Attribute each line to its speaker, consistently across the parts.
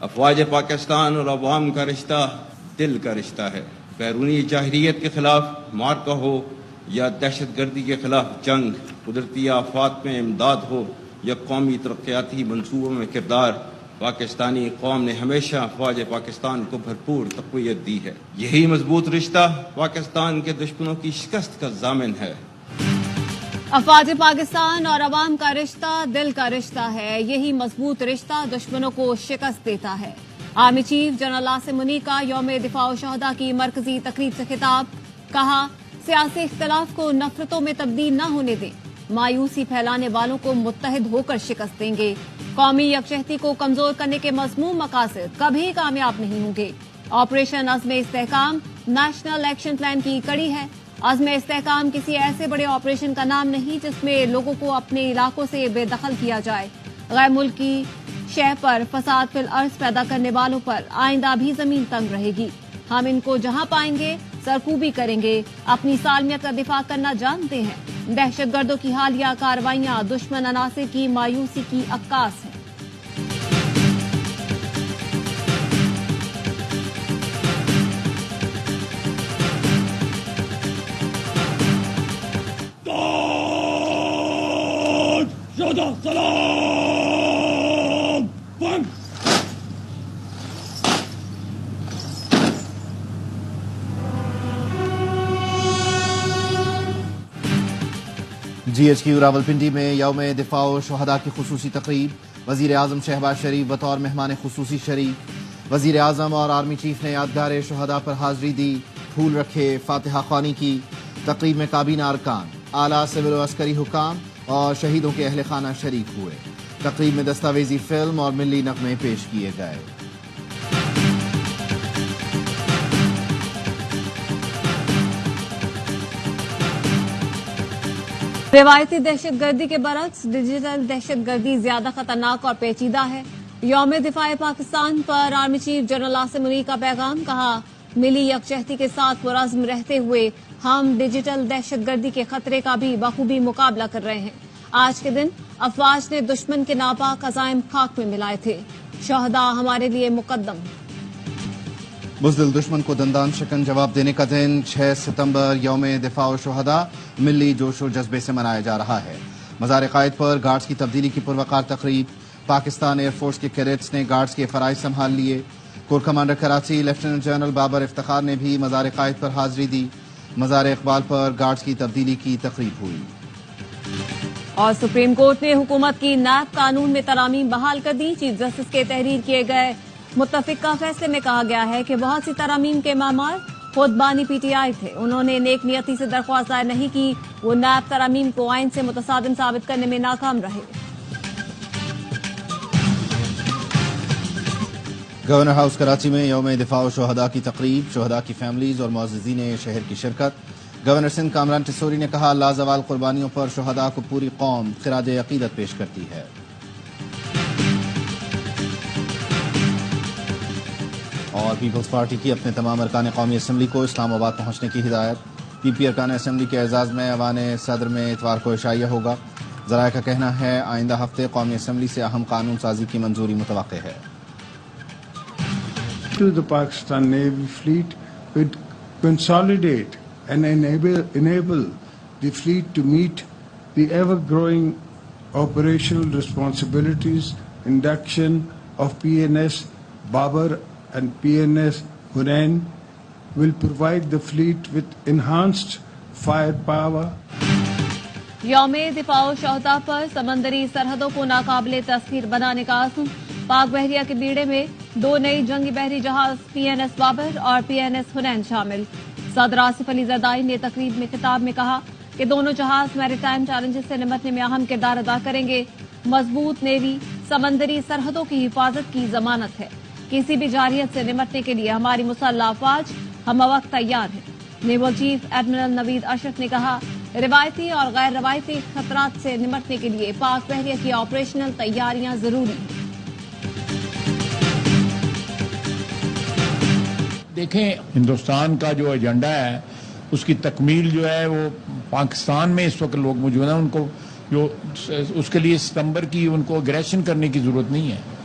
Speaker 1: افواج پاکستان اور عوام کا رشتہ دل کا رشتہ ہے۔ بیرونی جاہریت کے خلاف معرکہ ہو یا دہشت گردی کے خلاف جنگ، قدرتی آفات میں امداد ہو یا قومی ترقیاتی منصوبوں میں کردار، پاکستانی قوم نے ہمیشہ افواج پاکستان کو بھرپور تقویت دی ہے۔ یہی مضبوط رشتہ پاکستان کے دشمنوں کی شکست کا ضامن ہے۔
Speaker 2: افواج پاکستان اور عوام کا رشتہ دل کا رشتہ ہے، یہی مضبوط رشتہ دشمنوں کو شکست دیتا ہے۔ آرمی چیف جنرل عاصم منی کا یوم دفاع شہداء کی مرکزی تقریب سے خطاب، کہا سیاسی اختلاف کو نفرتوں میں تبدیل نہ ہونے دیں، مایوسی پھیلانے والوں کو متحد ہو کر شکست دیں گے۔ قومی یکجہتی کو کمزور کرنے کے مذموم مقاصد کبھی کامیاب نہیں ہوں گے۔ آپریشن عزم استحکام نیشنل ایکشن پلان کی کڑی ہے۔ عزم استحکام کسی ایسے بڑے آپریشن کا نام نہیں جس میں لوگوں کو اپنے علاقوں سے بے دخل کیا جائے۔ غیر ملکی شہ پر فساد فی الارض پیدا کرنے والوں پر آئندہ بھی زمین تنگ رہے گی۔ ہم ان کو جہاں پائیں گے سرکوبی کریں گے۔ اپنی سالمیت کا دفاع کرنا جانتے ہیں۔ دہشت گردوں کی حالیہ کارروائیاں دشمن عناصر کی مایوسی کی عکاس ہیں۔
Speaker 3: جی ایچ کیو راولپنڈی میں یوم دفاع شہداء کی خصوصی تقریب، وزیر اعظم شہباز شریف بطور مہمان خصوصی شریک۔ وزیر اعظم اور آرمی چیف نے یادگار شہداء پر حاضری دی، پھول رکھے، فاتحہ خوانی کی۔ تقریب میں کابینہ ارکان، اعلیٰ سول و عسکری حکام اور شہیدوں کے اہل خانہ شریک ہوئے۔ تقریب میں دستاویزی فلم اور ملی نغمے پیش کیے گئے۔
Speaker 2: روایتی دہشت گردی کے برعکس ڈیجیٹل دہشت گردی زیادہ خطرناک اور پیچیدہ ہے۔ یوم دفاع پاکستان پر آرمی چیف جنرل عاصم منی کا پیغام، کہا ملی یکجہتی کے ساتھ پرعزم رہتے ہوئے ہم ڈیجیٹل دہشت گردی کے خطرے کا بھی بخوبی مقابلہ کر رہے ہیں۔ آج کے دن افواج نے دشمن کے ناپاک عزائم خاک میں ملائے تھے۔ شہداء ہمارے لیے مقدم۔
Speaker 3: بزدل دشمن کو دندان شکن جواب دینے کا دن 6 ستمبر یوم دفاع شہداء ملی جوش و جذبے سے منایا جا رہا ہے۔ مزار قائد پر گارڈز کی تبدیلی کی پروقار تقریب، پاکستان ایئر فورس کے کیڈٹس نے گارڈز کے فرائض سنبھال لیے۔ Corps commander Karachi lieutenant general Babar Iftikhar نے بھی مزار قائد پر حاضری دی۔ مزار اقبال پر گارڈز کی تبدیلی کی تقریب ہوئی۔
Speaker 2: اور سپریم کورٹ نے حکومت کی نیب قانون میں ترامیم بحال کر دی۔ چیف جسٹس کے تحریر کیے گئے متفقہ فیصلے میں کہا گیا ہے کہ بہت سی ترامیم کے معمار خود بانی پی ٹی آئی تھے۔ انہوں نے نیک نیتی سے درخواست دائر نہیں کی، وہ نیب ترامیم کو آئین سے متصادم ثابت کرنے میں ناکام رہے۔
Speaker 3: گورنر ہاؤس کراچی میں یوم دفاع شہداء کی تقریب، شہداء کی فیملیز اور معززین شہر کی شرکت۔ گورنر سندھ کامران ٹسوری نے کہا لازوال قربانیوں پر شہداء کو پوری قوم خراج عقیدت پیش کرتی ہے۔ اور پیپلز پارٹی کی اپنے تمام ارکان قومی اسمبلی کو اسلام آباد پہنچنے کی ہدایت۔ پی پی ارکان اسمبلی کے اعزاز میں ایوان صدر میں اتوار کو عشائیہ ہوگا۔ ذرائع کا کہنا ہے آئندہ ہفتے قومی اسمبلی سے اہم قانون سازی کی منظوری متوقع ہے۔
Speaker 4: To the Pakistan Navy fleet would consolidate and enable the fleet to meet the ever-growing operational responsibilities. Induction of PNS Babar and PNS Hunain will provide the fleet with enhanced firepower.
Speaker 2: یوم دفاع شہداء پر سمندری سرحدوں کو ناقابل تسخیر بنانے کا عزم، پاک بحریہ کے بیڑے میں 2 نئی جنگی بحری جہاز پی این ایس بابر اور پی این ایس حنین شامل۔ صدر آصف علی زرداری نے تقریب میں خطاب میں کہا کہ دونوں جہاز میری ٹائم چیلنجز سے نمٹنے میں اہم کردار ادا کریں گے۔ مضبوط نیوی سمندری سرحدوں کی حفاظت کی ضمانت ہے۔ کسی بھی جارحیت سے نمٹنے کے لیے ہماری مسلح افواج ہم وقت تیار ہیں۔ نیول چیف ایڈمرل نوید اشرف نے کہا روایتی اور غیر روایتی خطرات سے نمٹنے کے لیے پاک بحریہ کی آپریشنل تیاریاں ضروری ہیں۔
Speaker 5: دیکھیں ہندوستان کا جو ایجنڈا ہے اس کی تکمیل جو ہے وہ پاکستان میں اس وقت لوگ موجود ہیں، ان کو جو اس کے لیے ستمبر کی ان کو اگریشن کرنے کی ضرورت نہیں ہے۔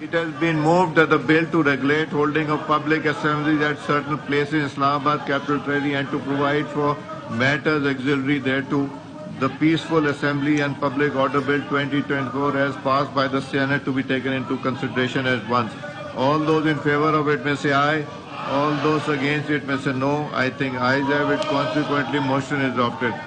Speaker 6: It has been moved that the bill to regulate holding of public assemblies at certain places in Islamabad, Capital Territory, and to provide for matters auxiliary thereto, the Peaceful Assembly and Public Order Bill 2024 as passed by the Senate to be taken into consideration at once. All those in favor of it may say aye. All those against it may say no. I think ayes have it. Consequently, motion is adopted.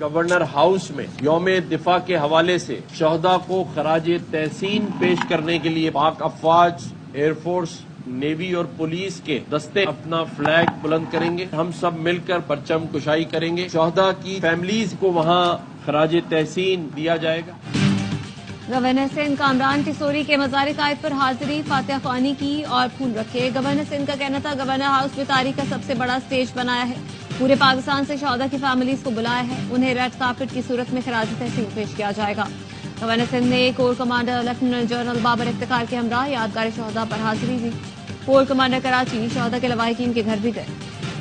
Speaker 7: Governor house میں یوم دفاع کے حوالے سے شہداء کو خراج تحسین پیش کرنے کے لیے پاک افواج، ایئر فورس، نیوی اور پولیس کے دستے اپنا فلیگ بلند کریں گے. ہم سب مل کر پرچم کشائی کریں گے. شہداء کی فیملیز کو وہاں خراج تحسین دیا جائے گا.
Speaker 2: گورنر سندھ کامران ٹیسوری کے مزار قائد پر حاضری، فاتحہ خوانی کی اور پھول رکھے. گورنر سندھ کا کہنا تھا گورنر ہاؤس میں تاریخ کا سب سے بڑا اسٹیج بنایا ہے. پورے پاکستان سے شہداء کی فیملیز کو بلایا ہے. انہیں ریڈ کارپٹ کی صورت میں خراج تحسین پیش کیا جائے گا. گورنر سندھ نے corps commander lieutenant general Babar Iftikhar کے ہمراہ یادگار شہداء پر حاضری دی. کور کمانڈر کراچی شہداء کے لواحقین کے گھر بھی گئے.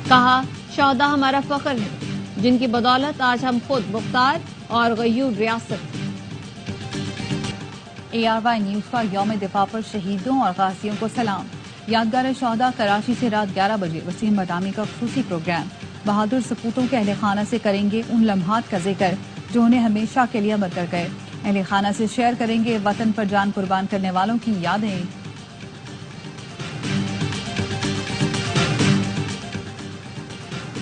Speaker 2: کہا شہداء ہمارا فخر ہے جن کی بدولت آج ہم خود مختار اور غیور ریاست.
Speaker 8: ARY نیوز کا یوم دفاع پر شہیدوں اور غازیوں کو سلام. یادگار شہداء کراچی سے رات 11 بجے وسیم مدامی کا خصوصی پروگرام. بہادر سپوتوں کے اہل خانہ سے کریں گے ان لمحات کا ذکر جو انہیں ہمیشہ کے لیے امر کر گئے. اہل خانہ سے شیئر کریں گے وطن پر جان قربان کرنے والوں کی یادیں.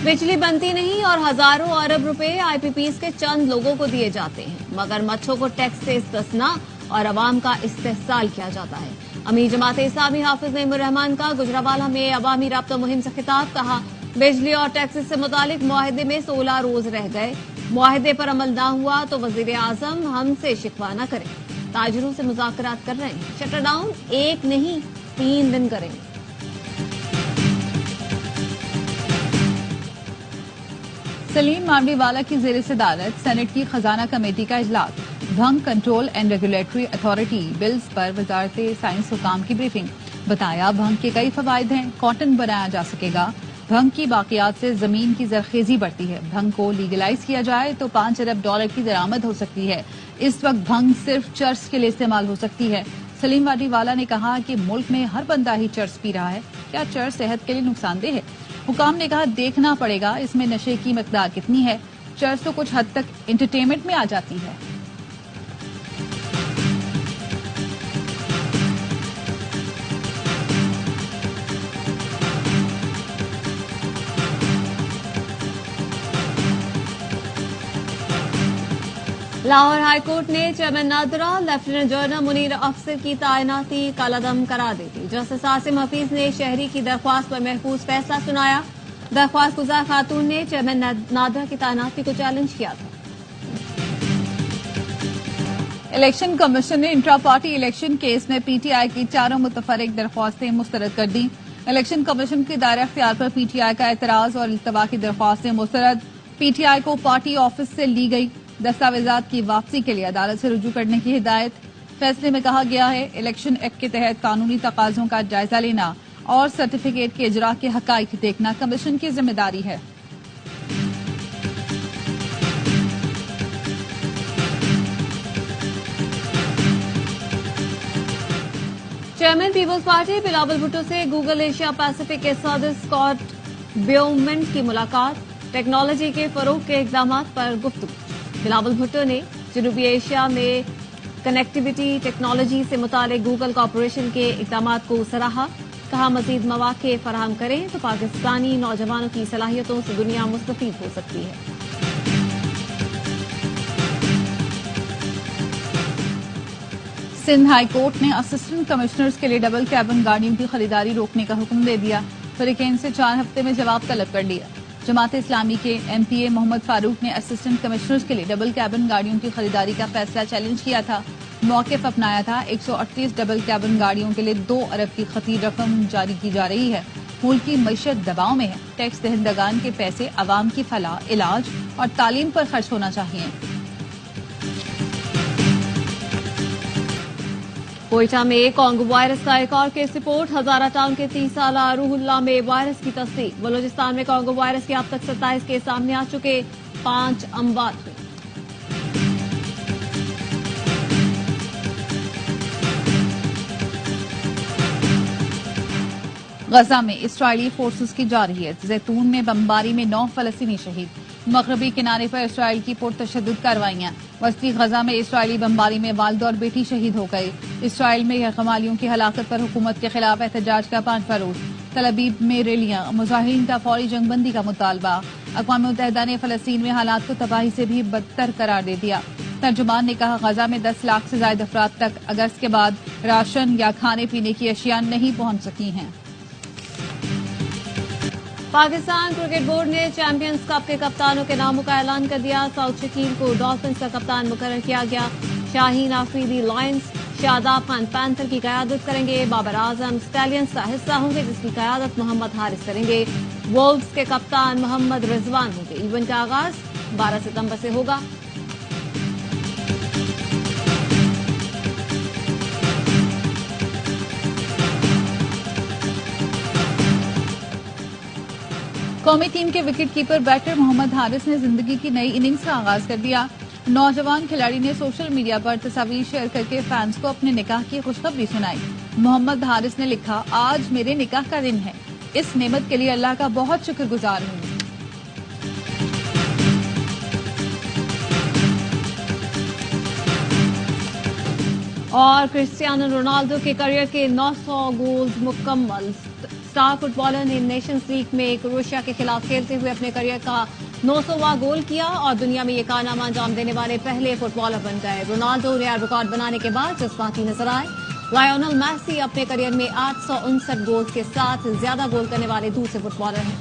Speaker 2: بجلی بنتی نہیں اور ہزاروں ارب روپے IPPs کے چند لوگوں کو دیے جاتے ہیں، مگر مچھوں کو ٹیکس سے استثنا اور عوام کا استحصال کیا جاتا ہے. امیر جماعت اسلامی حافظ نعیم الرحمان کا گجرانوالہ میں عوامی رابطہ مہم سے خطاب. کہا بجلی اور ٹیکس سے متعلق معاہدے میں 16 روز رہ گئے، معاہدے پر عمل نہ ہوا تو وزیر اعظم ہم سے شکوہ نہ کریں. تاجروں سے مذاکرات کر رہے ہیں، شٹر ڈاؤن 1 نہیں 3 دن کریں گے.
Speaker 8: سلیم مانوی والا کی زیر صدارت سینٹ کی خزانہ کمیٹی کا اجلاس. بھنگ control and regulatory authority bills پر وزارت سائنس حکام کی بریفنگ. بتایا بھنگ کے کئی فوائد ہیں، کاٹن بنایا جا سکے گا. بھنگ کی باقیات سے زمین کی زرخیزی بڑھتی ہے. بھنگ کو لیگلائز کیا جائے تو $5 ارب کی درآمد ہو سکتی ہے. اس وقت بھنگ صرف چرس کے لیے استعمال ہو سکتی ہے. سلیم مانوی والا نے کہا کہ ملک میں ہر بندہ ہی چرس پی رہا ہے، کیا چرس صحت کے لیے نقصان دہ ہے؟ حکام نے کہا دیکھنا پڑے گا اس میں نشے کی مقدار کتنی ہے. چرس تو کچھ حد تک انٹرٹینمنٹ میں آ جاتی ہے.
Speaker 2: لاہور ہائی کورٹ نے chairman Nadira lieutenant general Munir افسر کی تعیناتی کالعدم قرار دے دی. جسٹس عاصم حفیظ نے شہری کی درخواست پر محفوظ فیصلہ سنایا. درخواست گزار خاتون نے چیئرمین نادرہ کی تعیناتی کو چیلنج کیا تھا.
Speaker 8: الیکشن کمیشن نے انٹرا پارٹی الیکشن کیس میں PTI کی 4 متفرق درخواستیں مسترد کر دیں. الیکشن کمیشن کے دائرہ اختیار پر PTI کا اعتراض اور التوا کی درخواستیں مسترد. PTI کو پارٹی آفس سے لی گئی دستاویزات کی واپسی کے لیے عدالت سے رجوع کرنے کی ہدایت. فیصلے میں کہا گیا ہے الیکشن ایکٹ کے تحت قانونی تقاضوں کا جائزہ لینا اور سرٹیفکیٹ کے اجرا کے حقائق دیکھنا کمیشن کی ذمہ داری ہے.
Speaker 2: چیئرمین پیپلز پارٹی بلاول بھٹو سے گوگل ایشیا پیسیفک کے صدر اسکاٹ بیومنٹ کی ملاقات. ٹیکنالوجی کے فروغ کے اقدامات پر گفتگو. بلاول بھٹو نے جنوبی ایشیا میں کنیکٹیویٹی ٹیکنالوجی سے متعلق گوگل کارپوریشن کے اقدامات کو سراہا. کہا مزید مواقع فراہم کریں تو پاکستانی نوجوانوں کی صلاحیتوں سے دنیا مستفید ہو سکتی ہے.
Speaker 8: سندھ ہائی کورٹ نے اسسٹنٹ کمشنرز کے لیے ڈبل کیبن گاڑیوں کی خریداری روکنے کا حکم دے دیا. فریقین سے 4 ہفتے میں جواب طلب کر لیا. جماعت اسلامی کے MPA محمد فاروق نے اسسٹنٹ کمشنرز کے لیے ڈبل کیبن گاڑیوں کی خریداری کا فیصلہ چیلنج کیا تھا. موقف اپنایا تھا. 138 ڈبل کیبن گاڑیوں کے لیے 2 ارب کی خطیر رقم جاری کی جا رہی ہے. ملک کی معیشت دباؤ میں ہے. ٹیکس دہندگان کے پیسے عوام کی فلاح، علاج اور تعلیم پر خرچ ہونا چاہیے.
Speaker 2: کوئٹہ میں کانگو وائرس کا ایک اور کیس رپورٹ. ہزارہ ٹاؤن کے 30 سالہ روح اللہ میں وائرس کی تصدیق. بلوچستان میں کانگو وائرس کے اب تک 27 کیس سامنے آ چکے، 5 اموات ہوئی.
Speaker 8: غزہ میں اسرائیلی فورسز کی جارحیت. زیتون میں بمباری میں 9 فلسطینی شہید. مغربی کنارے پر اسرائیل کی پرتشدد کارروائیاں. وسطی غزہ میں اسرائیلی بمباری میں والد اور بیٹی شہید ہو گئے. اسرائیل میں یرغمالیوں کی ہلاکت پر حکومت کے خلاف احتجاج کا 5 روز. تل ابیب میں ریلیاں. مظاہرین کا فوری جنگ بندی کا مطالبہ. اقوام متحدہ نے فلسطین میں حالات کو تباہی سے بھی بدتر قرار دے دیا. ترجمان نے کہا غزہ میں 10 لاکھ سے زائد افراد تک اگست کے بعد راشن یا کھانے پینے کی اشیاء نہیں پہنچ سکی ہیں.
Speaker 2: پاکستان کرکٹ بورڈ نے چیمپئنز کپ کے کپتانوں کے ناموں کا اعلان کر دیا. سعود شکیل کو ڈالفنز کا کپتان مقرر کیا گیا. شاہین آفریدی لائنز، شاداب خان پینتھر کی قیادت کریں گے. بابر اعظم اسٹیلینز کا حصہ ہوں گے جس کی قیادت محمد حارث کریں گے. وولفز کے کپتان محمد رضوان ہوں گے. ایونٹ کا آغاز 12 ستمبر سے ہوگا.
Speaker 8: قومی ٹیم کے وکٹ کیپر بیٹر محمد حارث نے زندگی کی نئی اننگز کا آغاز کر دیا. نوجوان کھلاڑی نے سوشل میڈیا پر تصاویر شیئر کر کے فینس کو اپنے نکاح کی خوشخبری سنائی. محمد حارث نے لکھا، آج میرے نکاح کا دن ہے. اس نعمت کے لیے اللہ کا بہت شکر گزار ہوں.
Speaker 2: اور کرسٹیانو رونالڈو کے کریئر کے 900 گولز مکمل. اسٹار فٹ بالر نے نیشنز لیگ میں کروشیا کے خلاف کھیلتے ہوئے اپنے کریئر کا 900واں گول کیا اور دنیا میں یہ کارنامہ انجام دینے والے پہلے فٹ بالر بن گئے. رونالڈو ریال ریکارڈ بنانے کے بعد جذباتی نظر آئے. لائیونل میسی اپنے کریئر میں 859 گولز کے ساتھ زیادہ گول کرنے والے دوسرے فٹ بالر ہیں.